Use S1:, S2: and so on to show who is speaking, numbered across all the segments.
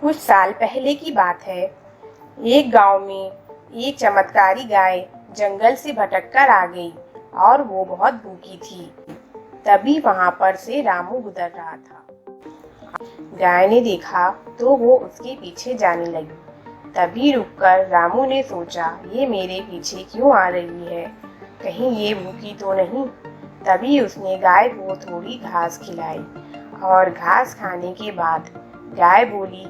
S1: कुछ साल पहले की बात है। एक गांव में एक चमत्कारी गाय जंगल से भटककर आ गई और वो बहुत भूखी थी। तभी वहां पर से रामू गुजर रहा था। गाय ने देखा तो वो उसके पीछे जाने लगी। तभी रुककर रामू ने सोचा, ये मेरे पीछे क्यों आ रही है, कहीं ये भूखी तो नहीं। तभी उसने गाय को थोड़ी घास खिलाई और घास खाने के बाद गाय बोली,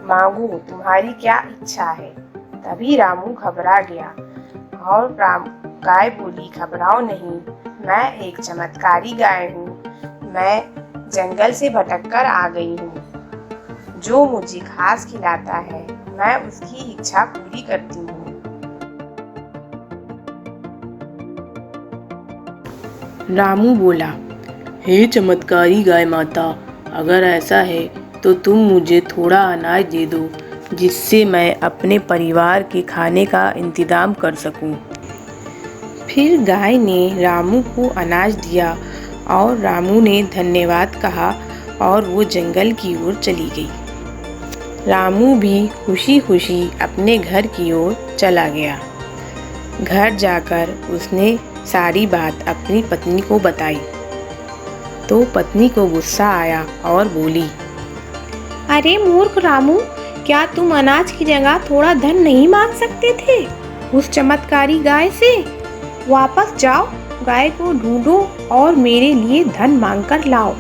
S1: मांगू तुम्हारी क्या इच्छा है। तभी रामू घबरा गया और गाय बोली, घबराओ नहीं, मैं एक चमत्कारी गाय हूँ। मैं जंगल से भटककर आ गई हूँ। जो मुझे घास खिलाता है मैं उसकी इच्छा पूरी करती हूँ।
S2: रामू बोला, हे चमत्कारी गाय माता, अगर ऐसा है तो तुम मुझे थोड़ा अनाज दे दो, जिससे मैं अपने परिवार के खाने का इंतजाम कर सकूं। फिर गाय ने रामू को अनाज दिया और रामू ने धन्यवाद कहा और वो जंगल की ओर चली गई। रामू भी खुशी खुशी अपने घर की ओर चला गया। घर जाकर उसने सारी बात अपनी पत्नी को बताई तो पत्नी को गुस्सा आया और बोली, अरे मूर्ख रामू, क्या तुम अनाज की जगह थोड़ा धन नहीं मांग सकते थे उस चमत्कारी गाय से? वापस जाओ, गाय को ढूंढो और मेरे लिए धन मांग कर लाओ।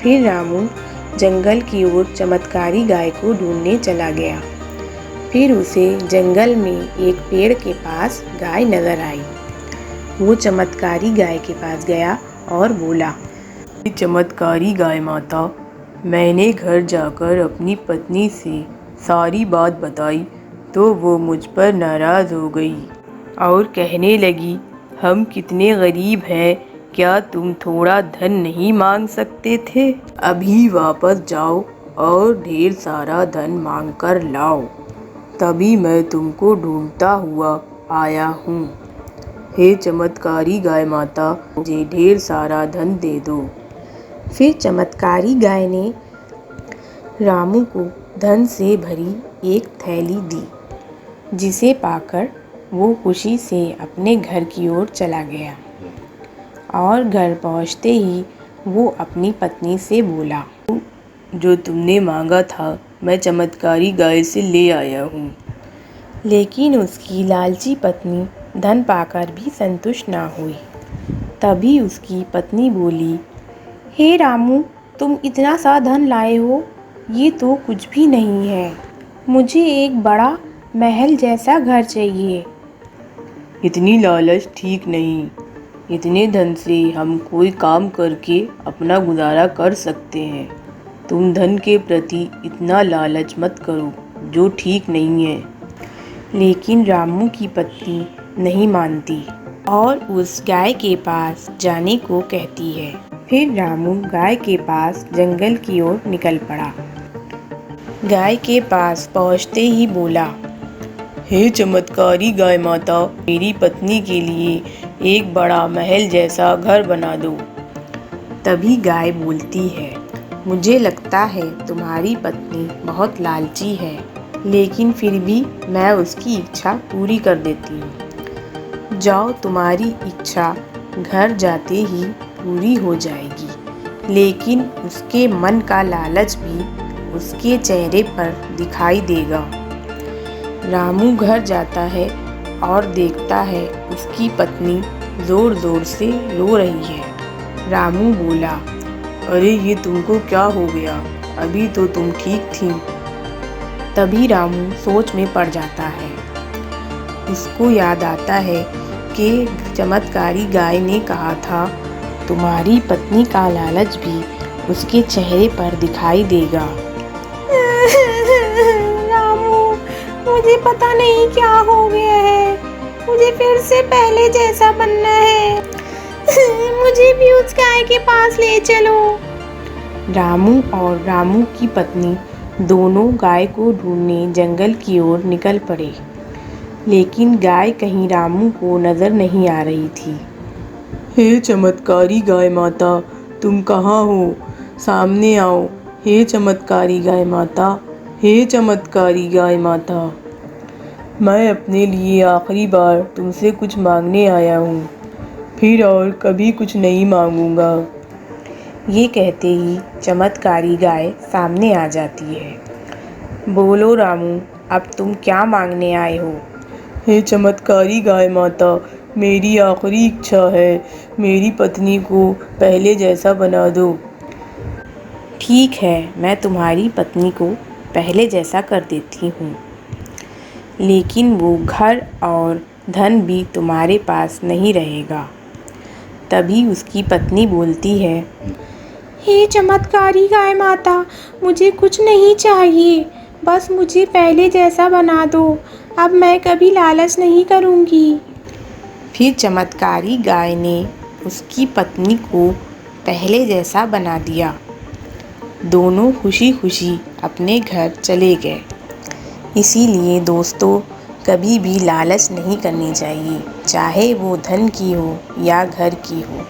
S2: फिर रामू जंगल की ओर चमत्कारी गाय को ढूंढने चला गया। फिर उसे जंगल में एक पेड़ के पास गाय नजर आई। वो चमत्कारी गाय के पास गया और बोला, चमत्कारी गाय माता, मैंने घर जाकर अपनी पत्नी से सारी बात बताई तो वो मुझ पर नाराज़ हो गई और कहने लगी, हम कितने गरीब हैं, क्या तुम थोड़ा धन नहीं मांग सकते थे? अभी वापस जाओ और ढेर सारा धन मांग कर लाओ, तभी मैं तुमको ढूंढता हुआ आया हूँ। हे चमत्कारी गाय माता, मुझे ढेर सारा धन दे दो। फिर चमत्कारी गाय ने रामू को धन से भरी एक थैली दी, जिसे पाकर वो खुशी से अपने घर की ओर चला गया। और घर पहुंचते ही वो अपनी पत्नी से बोला, जो तुमने मांगा था मैं चमत्कारी गाय से ले आया हूँ। लेकिन उसकी लालची पत्नी धन पाकर भी संतुष्ट ना हुई। तभी उसकी पत्नी बोली, हे रामू, तुम इतना सा धन लाए हो, ये तो कुछ भी नहीं है। मुझे एक बड़ा महल जैसा घर चाहिए। इतनी लालच ठीक नहीं। इतने धन से हम कोई काम करके अपना गुजारा कर सकते हैं। तुम धन के प्रति इतना लालच मत करो, जो ठीक नहीं है। लेकिन रामू की पत्नी नहीं मानती और उस गाय के पास जाने को कहती है। फिर रामू गाय के पास जंगल की ओर निकल पड़ा। गाय के पास पहुंचते ही बोला, हे चमत्कारी गाय माता, मेरी पत्नी के लिए एक बड़ा महल जैसा घर बना दो। तभी गाय बोलती है, मुझे लगता है तुम्हारी पत्नी बहुत लालची है, लेकिन फिर भी मैं उसकी इच्छा पूरी कर देती हूँ। जाओ, तुम्हारी इच्छा घर जाते ही पूरी हो जाएगी। लेकिन उसके मन का लालच भी उसके चेहरे पर दिखाई देगा। रामू घर जाता है और देखता है उसकी पत्नी जोर जोर से रो रही है। रामू बोला, अरे ये तुमको क्या हो गया? अभी तो तुम ठीक थी। तभी रामू सोच में पड़ जाता है। उसको याद आता है कि चमत्कारी गाय ने कहा था, तुम्हारी पत्नी का लालच भी उसके चेहरे पर दिखाई देगा।
S1: रामू, मुझे पता नहीं क्या हो गया है, मुझे फिर से पहले जैसा बनना है। मुझे भी उस गाय के पास ले चलो।
S2: रामू और रामू की पत्नी दोनों गाय को ढूंढने जंगल की ओर निकल पड़े। लेकिन गाय कहीं रामू को नजर नहीं आ रही थी। हे चमत्कारी गाय माता, तुम कहाँ हो? सामने आओ। हे चमत्कारी गाय माता, हे चमत्कारी गाय माता, मैं अपने लिए आखिरी बार तुमसे कुछ मांगने आया हूँ, फिर और कभी कुछ नहीं मांगूंगा।
S1: ये कहते ही चमत्कारी गाय सामने आ जाती है। बोलो रामू, अब तुम क्या मांगने आए हो?
S2: हे चमत्कारी गाय माता, मेरी आखिरी इच्छा है, मेरी पत्नी को पहले जैसा बना दो।
S1: ठीक है, मैं तुम्हारी पत्नी को पहले जैसा कर देती हूँ, लेकिन वो घर और धन भी तुम्हारे पास नहीं रहेगा। तभी उसकी पत्नी बोलती है, हे चमत्कारी गाय माता, मुझे कुछ नहीं चाहिए, बस मुझे पहले जैसा बना दो। अब मैं कभी लालच नहीं करूँगी। फिर चमत्कारी गाय ने उसकी पत्नी को पहले जैसा बना दिया। दोनों खुशी खुशी अपने घर चले गए। इसीलिए दोस्तों, कभी भी लालच नहीं करनी चाहिए, चाहे वो धन की हो या घर की हो।